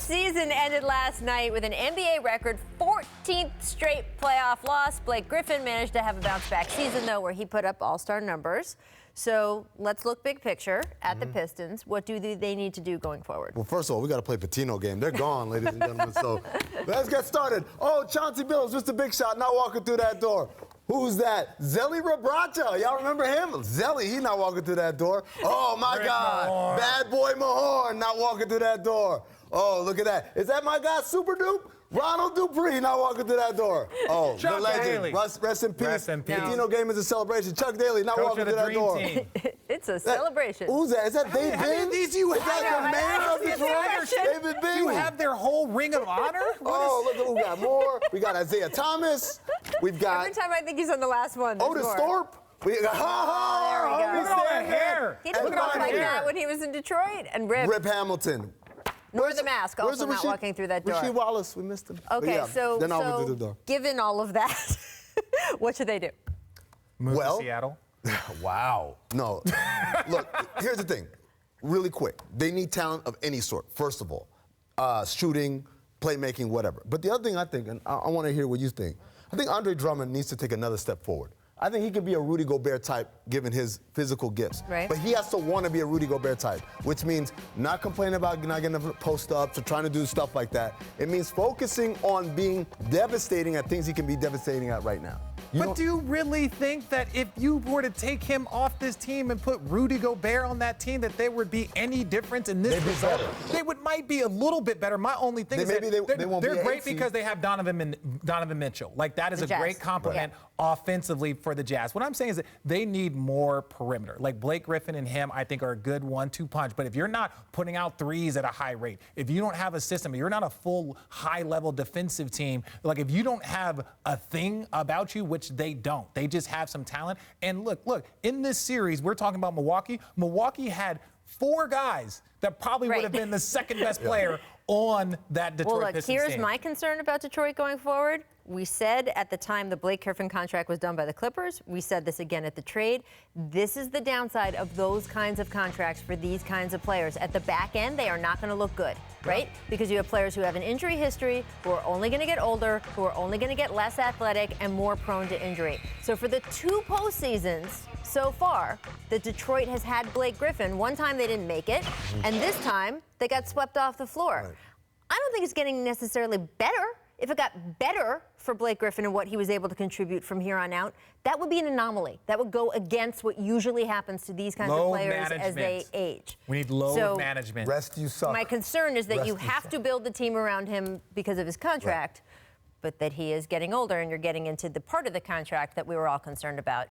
season ended last night with an NBA record 14th straight playoff loss. Blake Griffin managed to have a bounce-back season, though, where he put up all-star numbers. So let's look big picture at the Pistons. What do they need to do going forward? Well, first of all, we got to play Pitino Game. They're gone, ladies and gentlemen. So let's get started. Oh, Chauncey Billups, just a big shot, not walking through that door. Who's that? Zelly Rabracha. Y'all remember him? Zelly, he's not walking through that door. Oh, my God. Mahorn. Bad boy Mahorn not walking through that door. Oh, look at that. Is that my guy, Super Dupe? Ronald Dupree not walking through that door. Oh, Chuck the legend. Daly. Rest in peace. Rest in peace. Pitino Game is a celebration. Chuck Daly not Coach walking of through the that Dream door. Team. It's a celebration. Who's that? Is that Dave How many Bin? of these you Is have? that the mayor of I Detroit? see David Bin. You have their whole ring of honor? Oh, look at who we got more. We got Isaiah Thomas. We've got Every time I think he's on the last one, there's Otis more. Thorpe. We got there we go. Look at all that hair. He didn't And look like Ryan that when he was in Detroit. And Rip Hamilton. Nor the mask, Where's also the not Rasheed- walking through that door. Rasheed Wallace, we missed him. But Okay, yeah, so, they're not walking through the door. given all of that, what should they do? Move Well- to Seattle. Wow. No. Look, here's the thing. Really quick. They need talent of any sort, first of all. Shooting, playmaking, whatever. But the other thing I think, and I want to hear what you think, I think Andre Drummond needs to take another step forward. I think he could be a Rudy Gobert type given his physical gifts. Right. But he has to want to be a Rudy Gobert type, which means not complaining about not getting enough post-ups or trying to do stuff like that. It means focusing on being devastating at things he can be devastating at right now. But do you really think that if you were to take him off this team and put Rudy Gobert on that team, that there would be any difference in this They'd be result? better. They might be a little bit better. My only thing is Maybe that they won't be they're an great eight seed. because they have Donovan Mitchell. Like, that is The a Jazz. great compliment offensively for the Jazz. What I'm saying is that they need more perimeter. Like, Blake Griffin and him, I think, are a good 1-2 punch. But if you're not putting out threes at a high rate, if you don't have a system, if you're not a full high-level defensive team, like, if you don't have a thing about you, which they don't, they just have some talent. And look, in this series, we're talking about Milwaukee. Milwaukee had 4 guys that probably would have been the second best player on that Detroit Well, look, Pistons here's team. my concern about Detroit going forward. We said at the time the Blake Griffin contract was done by the Clippers. We said this again at the trade. This is the downside of those kinds of contracts for these kinds of players. At the back end, they are not going to look good, right? Because you have players who have an injury history, who are only going to get older, who are only going to get less athletic and more prone to injury. So for the 2 postseasons so far that Detroit has had Blake Griffin, one time they didn't make it, and this time they got swept off the floor. Right. I don't think it's getting necessarily better. If it got better for Blake Griffin and what he was able to contribute from here on out, that would be an anomaly. That would go against what usually happens to these kinds of players as they age. We need load management. Rest you suck. My concern is that Rest you you have suck. to build the team around him because of his contract, but that he is getting older and you're getting into the part of the contract that we were all concerned about.